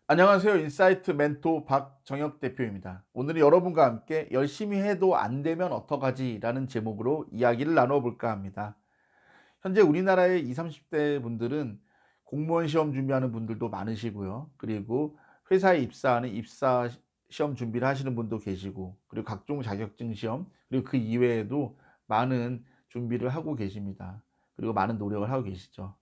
안녕하세요. 인사이트 멘토 박정혁 대표입니다. 오늘은 여러분과 함께 열심히 해도 안 되면 어떡하지? 라는 제목으로 이야기를 나눠 볼까 합니다. 현재 우리나라의 20, 30대 분들은 공무원 시험 준비하는 분들도 많으시고요. 그리고 회사에 입사하는 입사 시험 준비를 하시는 분도 계시고, 그리고 각종 자격증 시험, 그리고 그 이외에도 많은 준비를 하고 계십니다. 그리고 많은 노력을 하고 계시죠.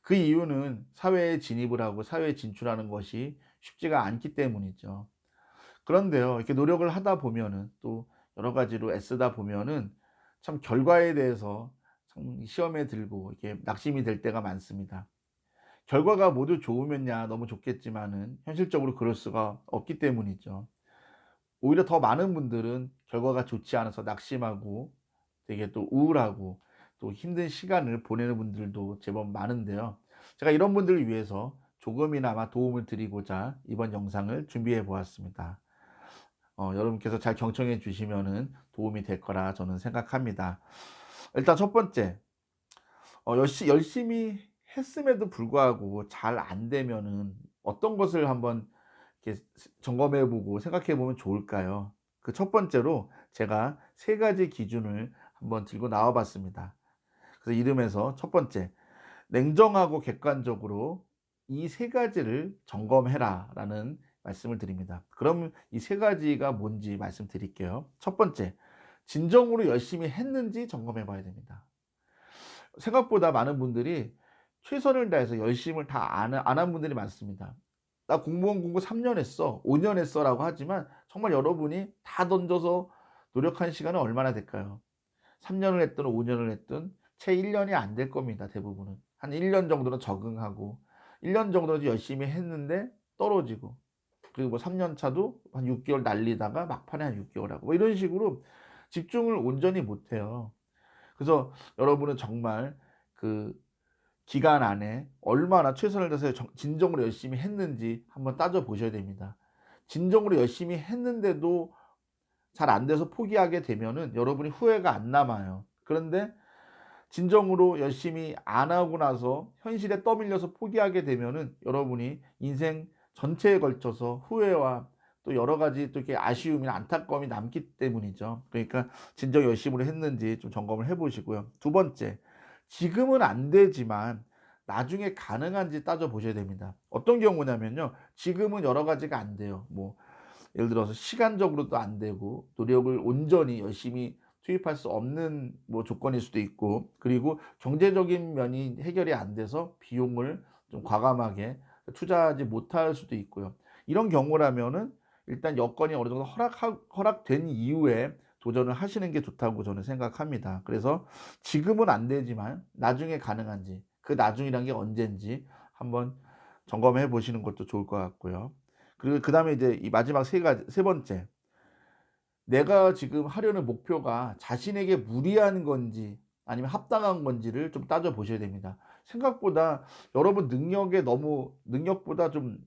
그 이유는 사회에 진입을 하고 사회에 진출하는 것이 쉽지가 않기 때문이죠. 그런데요, 이렇게 노력을 하다 보면은 또 여러 가지로 애쓰다 보면은 참 결과에 대해서 참 시험에 들고 이렇게 낙심이 될 때가 많습니다. 결과가 모두 좋으면야 너무 좋겠지만은 현실적으로 그럴 수가 없기 때문이죠. 오히려 더 많은 분들은 결과가 좋지 않아서 낙심하고 되게 또 우울하고 또 힘든 시간을 보내는 분들도 제법 많은데요. 제가 이런 분들을 위해서 조금이나마 도움을 드리고자 이번 영상을 준비해 보았습니다. 여러분께서 잘 경청해 주시면은 도움이 될 거라 저는 생각합니다. 일단 첫 번째, 열심히 했음에도 불구하고 잘 안 되면은 어떤 것을 한번 이렇게 점검해 보고 생각해 보면 좋을까요? 그 첫 번째로 제가 세 가지 기준을 한번 들고 나와 봤습니다. 그래서 이름에서 첫 번째, 냉정하고 객관적으로 이 세 가지를 점검해라라는 말씀을 드립니다. 그럼 이 세 가지가 뭔지 말씀드릴게요. 첫 번째, 진정으로 열심히 했는지 점검해 봐야 됩니다. 생각보다 많은 분들이 최선을 다해서 열심을 다 안 한 분들이 많습니다. "나 공무원 공부 3년 했어. 5년 했어."라고 하지만 정말 여러분이 다 던져서 노력한 시간은 얼마나 될까요? 3 년을 했든 5 년을 했든 채 1 년이 안 될 겁니다, 대부분은. 한 1년 정도는 적응하고 1년 정도는 열심히 했는데 떨어지고, 그리고 뭐 3년 차도 한 6 개월 날리다가 막판에 한 6 개월 하고 뭐 이런 식으로 집중을 온전히 못 해요. 그래서 여러분은 정말 그 기간 안에 얼마나 최선을 다해서 진정으로 열심히 했는지 한번 따져 보셔야 됩니다. 진정으로 열심히 했는데도 잘 안 돼서 포기하게 되면은 여러분이 후회가 안 남아요. 그런데 진정으로 열심히 안 하고 나서 현실에 떠밀려서 포기하게 되면은 여러분이 인생 전체에 걸쳐서 후회와 또 여러 가지 또 이렇게 아쉬움이나 안타까움이 남기 때문이죠. 그러니까 진정 열심으로 했는지 좀 점검을 해 보시고요. 두 번째, 지금은 안 되지만 나중에 가능한지 따져 보셔야 됩니다. 어떤 경우냐면요, 지금은 여러 가지가 안 돼요. 뭐 예를 들어서 시간적으로도 안 되고 노력을 온전히 열심히 투입할 수 없는 뭐 조건일 수도 있고, 그리고 경제적인 면이 해결이 안 돼서 비용을 좀 과감하게 투자하지 못할 수도 있고요. 이런 경우라면은 일단 여건이 어느 정도 허락된 이후에 도전을 하시는 게 좋다고 저는 생각합니다. 그래서 지금은 안 되지만 나중에 가능한지, 그 나중이란 게 언젠지 한번 점검해 보시는 것도 좋을 것 같고요. 그리고 그다음에 이제 이 마지막 세 번째, 내가 지금 하려는 목표가 자신에게 무리한 건지 아니면 합당한 건지를 좀 따져 보셔야 됩니다. 생각보다 여러분 능력에 너무 능력보다 좀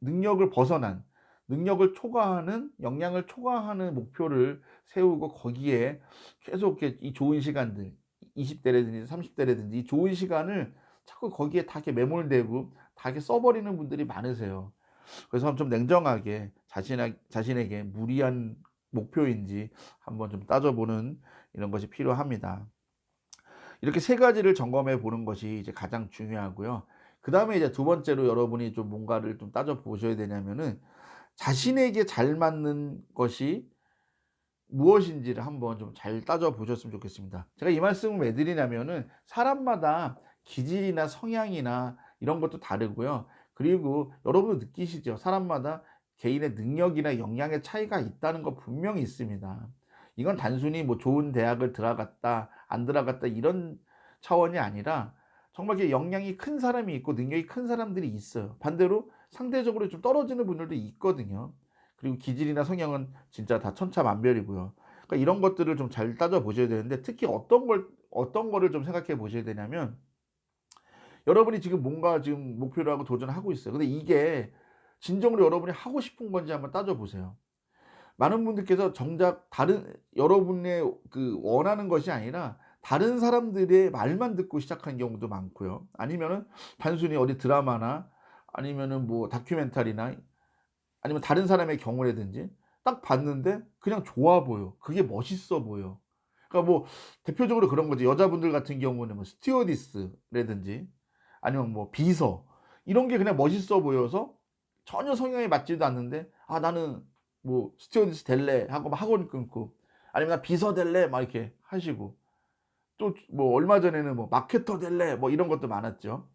능력을 벗어난, 능력을 초과하는, 역량을 초과하는 목표를 세우고 거기에 계속 이렇게 이 좋은 시간들, 20 대라든지 30 대라든지 이 좋은 시간을 자꾸 거기에 다 이렇게 매몰되고 다 이렇게 써 버리는 분들이 많으세요. 그래서 좀 냉정하게 자신에게 무리한 목표인지 한번 좀 따져보는 이런 것이 필요합니다. 이렇게 세 가지를 점검해 보는 것이 이제 가장 중요하고요. 그다음에 이제 두 번째로 여러분이 좀 뭔가를 좀 따져 보셔야 되냐면은 자신에게 잘 맞는 것이 무엇인지를 한번 좀 잘 따져 보셨으면 좋겠습니다. 제가 이 말씀을 왜 드리냐면은 사람마다 기질이나 성향이나 이런 것도 다르고요. 그리고 여러분도 느끼시죠? 사람마다 개인의 능력이나 역량의 차이가 있다는 거 분명히 있습니다. 이건 단순히 뭐 좋은 대학을 들어갔다 안 들어갔다 이런 차원이 아니라 정말 이렇게 역량이 큰 사람이 있고 능력이 큰 사람들이 있어요. 반대로 상대적으로 좀 떨어지는 분들도 있거든요. 그리고 기질이나 성향은 진짜 다 천차만별이고요. 그러니까 이런 것들을 좀 잘 따져 보셔야 되는데, 특히 어떤 거를 좀 생각해 보셔야 되냐면, 여러분이 지금 뭔가 지금 목표를 하고 도전을 하고 있어요. 근데 이게 진정으로 여러분이 하고 싶은 건지 한번 따져 보세요. 많은 분들께서 정작 다른 여러분의 그 원하는 것이 아니라 다른 사람들의 말만 듣고 시작한 경우도 많고요. 아니면은 단순히 어디 드라마나 아니면은 뭐 다큐멘터리나 아니면 다른 사람의 경우라든지 딱 봤는데 그냥 좋아 보여. 그게 멋있어 보여. 그러니까 뭐 대표적으로 그런 거지. 여자분들 같은 경우는 뭐 스튜어디스라든지 아니면 뭐 비서 이런 게 그냥 멋있어 보여서 전혀 성향에 맞지도 않는데 '아 나는 뭐 스튜어디스 될래.' 하고 막 학원 끊고 아니면 '나 비서 될래.' 막 이렇게 하시고 또 뭐 얼마 전에는 뭐 '마케터 될래.' 뭐 이런 것도 많았죠.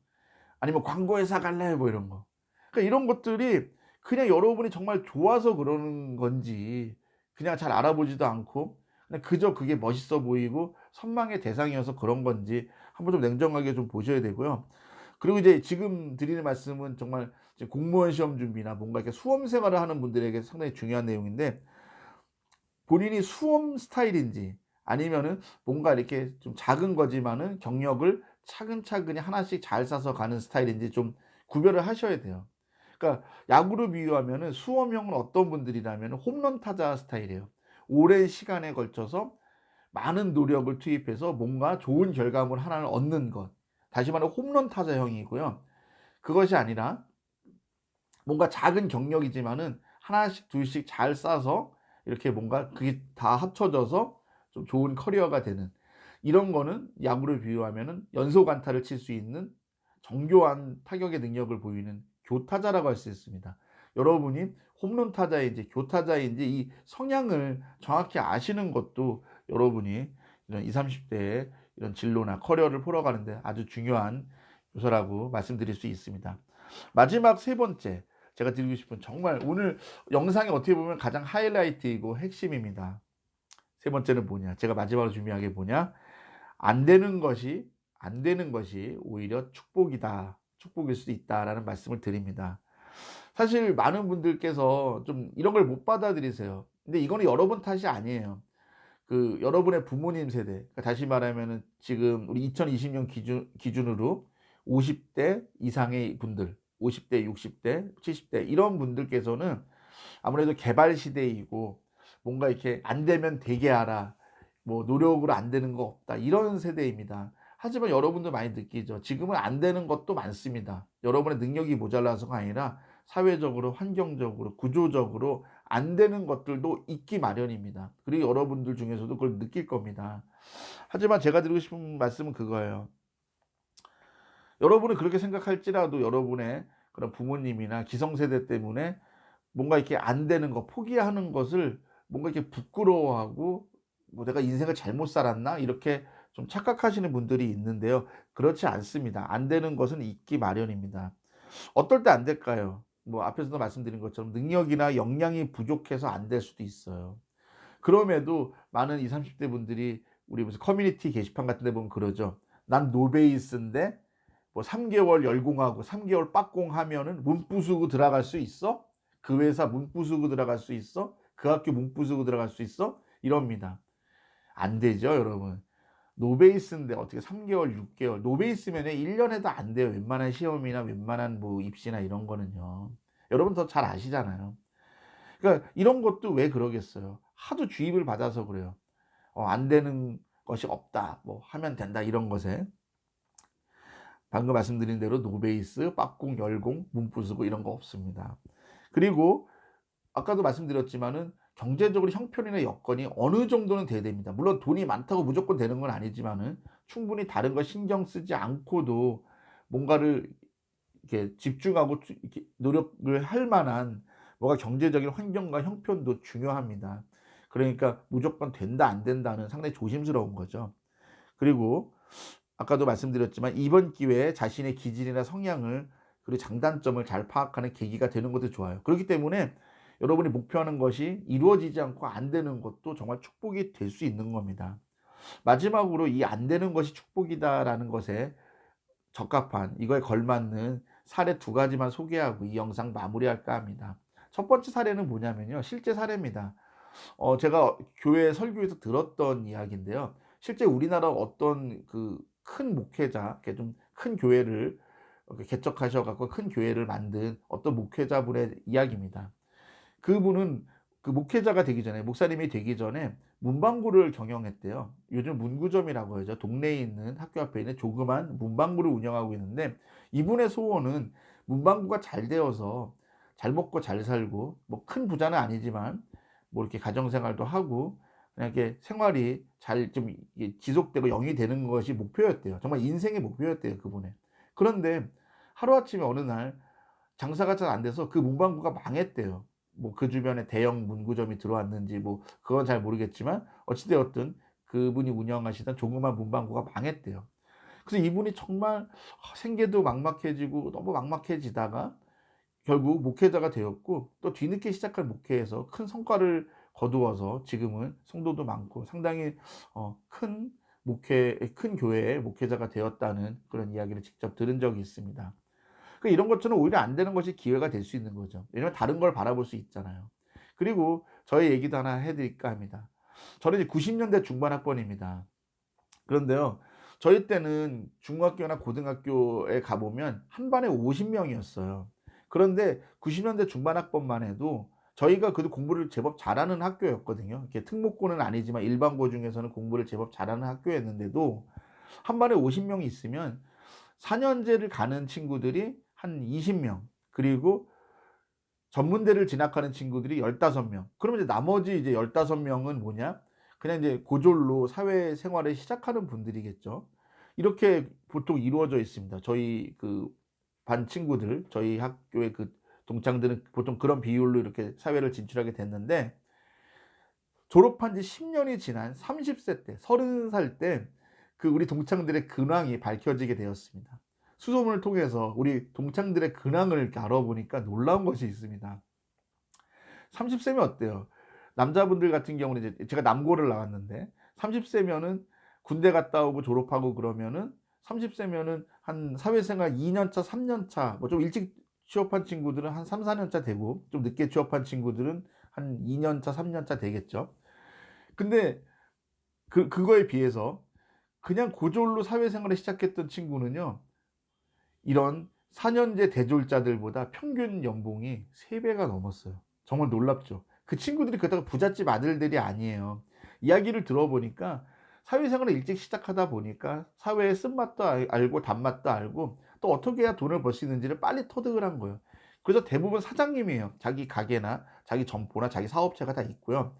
아니면 '광고회사 갈래.' 뭐 이런 거. 그러니까 이런 것들이 그냥 여러분이 정말 좋아서 그러는 건지 그냥 잘 알아보지도 않고 그냥 그저 그게 멋있어 보이고 선망의 대상이어서 그런 건지 한번 좀 냉정하게 좀 보셔야 되고요. 그리고 이제 지금 드리는 말씀은 정말 이제 공무원 시험 준비나 뭔가 이렇게 수험 생활을 하는 분들에게 상당히 중요한 내용인데 본인이 수험 스타일인지 아니면은 뭔가 이렇게 좀 작은 거지만은 경력을 차근차근히 하나씩 잘 쌓아서 가는 스타일인지 좀 구별을 하셔야 돼요. 그러니까 야구로 비유하면은 수험형은 어떤 분들이냐면은 홈런 타자 스타일이에요. 오랜 시간에 걸쳐서 많은 노력을 투입해서 뭔가 좋은 결과물 하나를 얻는 것. 다시 말해 홈런 타자형이고요. 그것이 아니라 뭔가 작은 경력이지만은 하나씩 둘씩 잘 쌓아서 이렇게 뭔가 그게 다 합쳐져서 좀 좋은 커리어가 되는 이런 거는 야구를 비유하면은 연속 안타를 칠 수 있는 정교한 타격의 능력을 보이는 교타자라고 할 수 있습니다. 여러분이 홈런 타자인지 교타자인지 이 성향을 정확히 아시는 것도 여러분이 이런 20-30 대의 이런 진로나 커리어를 풀어가는 데 아주 중요한 요소라고 말씀드릴 수 있습니다. 마지막 세 번째 제가 드리고 싶은 정말 오늘 영상이 어떻게 보면 가장 하이라이트이고 핵심입니다. 세 번째는 뭐냐? 제가 마지막으로 준비한 게 뭐냐? "안 되는 것이 안 되는 것이 오히려 축복이다. 축복일 수도 있다."라는 말씀을 드립니다. 사실 많은 분들께서 좀 이런 걸 못 받아들이세요. 근데 이거는 여러분 탓이 아니에요. 그 여러분의 부모님 세대 그러니까 다시 말하면은 지금 우리 2020년 기준으로 50대 이상의 분들 50 대, 60 대, 70대 이런 분들께서는 아무래도 개발 시대이고 뭔가 이렇게 "안 되면 되게 하라." 뭐 "노력으로 안 되는 거 없다." 이런 세대입니다. 하지만 여러분도 많이 느끼죠. 지금은 안 되는 것도 많습니다. 여러분의 능력이 모자라서가 아니라 사회적으로, 환경적으로, 구조적으로 안 되는 것들도 있기 마련입니다. 그리고 여러분들 중에서도 그걸 느낄 겁니다. 하지만 제가 드리고 싶은 말씀은 그거예요. 여러분은 그렇게 생각할지라도 여러분의 그런 부모님이나 기성세대 때문에 뭔가 이렇게 안 되는 거 포기하는 것을 뭔가 이렇게 부끄러워하고 뭐 '내가 인생을 잘못 살았나?' 이렇게 좀 착각하시는 분들이 있는데요. 그렇지 않습니다. 안 되는 것은 있기 마련입니다. 어떨 때 안 될까요? 뭐 앞에서도 말씀드린 것처럼 능력이나 역량이 부족해서 안 될 수도 있어요. 그럼에도 많은 20-30대 분들이 우리 무슨 커뮤니티 게시판 같은 데 보면 그러죠. "난 노베이스인데 뭐 3 개월 열공하고 3 개월 빡공하면은 문 부수고 들어갈 수 있어? 그 회사 문 부수고 들어갈 수 있어? 그 학교 문 부수고 들어갈 수 있어?" 이럽니다. 안 되죠 여러분. 노베이스인데 어떻게 3 개월 6 개월 노베이스면은 1 년에도 안 돼요. 웬만한 시험이나 웬만한 뭐 입시나 이런 거는요. 여러분 더 잘 아시잖아요. 그러니까 이런 것도 왜 그러겠어요. 하도 주입을 받아서 그래요. "안 되는 것이 없다." 뭐 "하면 된다." 이런 것에. 방금 말씀드린 대로 노베이스, 빡공, 열공, 문부수고 이런 거 없습니다. 그리고 아까도 말씀드렸지만은 경제적으로 형편이나 여건이 어느 정도는 돼야 됩니다. 물론 돈이 많다고 무조건 되는 건 아니지만은 충분히 다른 거 신경 쓰지 않고도 뭔가를 이렇게 집중하고 이렇게 노력을 할 만한 뭐가 경제적인 환경과 형편도 중요합니다. 그러니까 무조건 된다 안 된다는 상당히 조심스러운 거죠. 그리고 아까도 말씀드렸지만 이번 기회에 자신의 기질이나 성향을 그리고 장단점을 잘 파악하는 계기가 되는 것도 좋아요. 그렇기 때문에 여러분이 목표하는 것이 이루어지지 않고 안 되는 것도 정말 축복이 될 수 있는 겁니다. 마지막으로 이 "안 되는 것이 축복이다."라는 것에 적합한 이거에 걸맞는 사례 두 가지만 소개하고 이 영상 마무리할까 합니다. 첫 번째 사례는 뭐냐면요. 실제 사례입니다. 제가 교회 설교에서 들었던 이야기인데요. 실제 우리나라 어떤 그 큰 목회자 이렇게 좀 큰 교회를 개척하셔 갖고 큰 교회를 만든 어떤 목회자분의 이야기입니다. 그분은 그 목회자가 되기 전에 목사님이 되기 전에 문방구를 경영했대요. 요즘 문구점이라고 하죠. 동네에 있는 학교 앞에 있는 조그만 문방구를 운영하고 있는데 이분의 소원은 문방구가 잘 되어서 잘 먹고 잘 살고 뭐 큰 부자는 아니지만 뭐 이렇게 가정 생활도 하고 그냥 이렇게 생활이 잘 좀 이게 지속되고 영위되는 것이 목표였대요. 정말 인생의 목표였대요, 그분의. 그런데 하루아침에 어느 날 장사가 잘 안 돼서 그 문방구가 망했대요. 뭐 그 주변에 대형 문구점이 들어왔는지 뭐 그건 잘 모르겠지만 어찌 되었든 그분이 운영하시던 조그만 문방구가 망했대요. 그래서 이분이 정말 생계도 막막해지고 너무 막막해지다가 결국 목회자가 되었고 또 뒤늦게 시작한 목회에서 큰 성과를 거두어서 지금은 성도도 많고 상당히 큰 큰 교회의 목회자가 되었다는 그런 이야기를 직접 들은 적이 있습니다. 이런 것처럼 오히려 안 되는 것이 기회가 될 수 있는 거죠. 왜냐면 다른 걸 바라볼 수 있잖아요. 그리고 저의 얘기도 하나 해 드릴까 합니다. 저는 이제 90 년대 중반 학번입니다. 그런데요. 저희 때는 중학교나 고등학교에 가 보면 한 반에 50 명이었어요. 그런데 90 년대 중반 학번만 해도 저희가 그래도 공부를 제법 잘하는 학교였거든요. 이렇게 특목고는 아니지만 일반고 중에서는 공부를 제법 잘하는 학교였는데도 한 반에 50 명이 있으면 4 년제를 가는 친구들이 한 20 명, 그리고 전문대를 진학하는 친구들이 15 명. 그러면 이제 나머지 이제 15 명은 뭐냐? 그냥 이제 고졸로 사회생활을 시작하는 분들이겠죠. 이렇게 보통 이루어져 있습니다. 저희 그 반 친구들, 저희 학교의 그 동창들은 보통 그런 비율로 이렇게 사회를 진출하게 됐는데 졸업한 지 10 년이 지난 30세 때, 30살 때 그 우리 동창들의 근황이 밝혀지게 되었습니다. 수소문을 통해서 우리 동창들의 근황을 이렇게 알아보니까 놀라운 것이 있습니다. 30 세면 어때요? 남자분들 같은 경우는 이제 제가 남고를 나왔는데 30 세면은 군대 갔다 오고 졸업하고 그러면은 30 세면은 한 사회생활 2년 차, 3년 차, 뭐 좀 일찍 취업한 친구들은 한 3-4년 차 되고 좀 늦게 취업한 친구들은 한 2년 차, 3년 차 되겠죠. 근데 그거에 비해서 그냥 고졸로 사회생활을 시작했던 친구는요. 이런 4 년제 대졸자들보다 평균 연봉이 3 배가 넘었어요. 정말 놀랍죠. 그 친구들이 그렇다고 부잣집 아들들이 아니에요. 이야기를 들어보니까 사회생활을 일찍 시작하다 보니까 사회의 쓴맛도 알고 단맛도 알고 또 어떻게 해야 돈을 벌 수 있는지를 빨리 터득을 한 거예요. 그래서 대부분 사장님이에요. 자기 가게나 자기 점포나 자기 사업체가 다 있고요.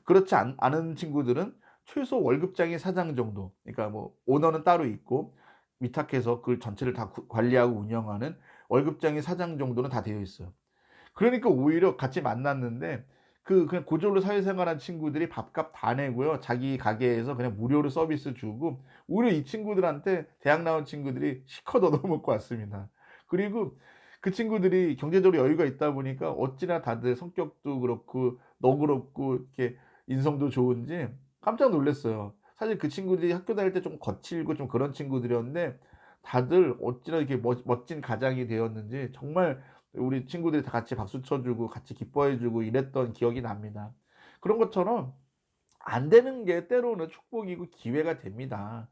그렇지 않은 친구들은 최소 월급장의 사장 정도, 그러니까 뭐 오너는 따로 있고 위탁해서 그걸 전체를 다 관리하고 운영하는 월급장의 사장 정도는 다 되어 있어요. 그러니까 오히려 같이 만났는데 그냥 고졸로 사회생활한 친구들이 밥값 다 내고요. 자기 가게에서 그냥 무료로 서비스 주고 오히려 이 친구들한테 대학 나온 친구들이 실컷 얻어먹고 왔습니다. 그리고 그 친구들이 경제적으로 여유가 있다 보니까 어찌나 다들 성격도 그렇고 너그럽고 이렇게 인성도 좋은지 깜짝 놀랐어요. 사실 그 친구들이 학교 다닐 때 좀 거칠고 좀 그런 친구들이었는데 다들 어찌나 이렇게 멋진 가장이 되었는지 정말 우리 친구들이 다 같이 박수 쳐 주고 같이 기뻐해 주고 이랬던 기억이 납니다. 그런 것처럼 안 되는 게 때로는 축복이고 기회가 됩니다.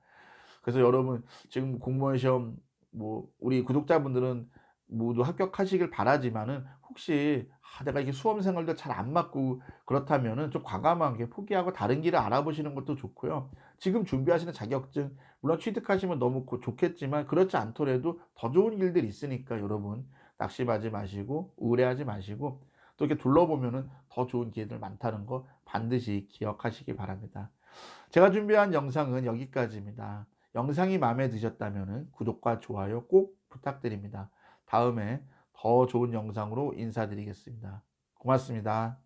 그래서 여러분 지금 공무원 시험 뭐 우리 구독자분들은 모두 합격하시길 바라지만은 혹시 내가 이게 수험 생활도 잘 안 맞고 그렇다면은 좀 과감하게 포기하고 다른 길을 알아보시는 것도 좋고요. 지금 준비하시는 자격증 물론 취득하시면 너무 좋겠지만 그렇지 않더라도 더 좋은 길들이 있으니까 여러분 낙심하지 마시고 우울해하지 마시고 또 이렇게 둘러보면은 더 좋은 기회들 많다는 거 반드시 기억하시기 바랍니다. 제가 준비한 영상은 여기까지입니다. 영상이 마음에 드셨다면 구독과 좋아요 꼭 부탁드립니다. 다음에 더 좋은 영상으로 인사드리겠습니다. 고맙습니다.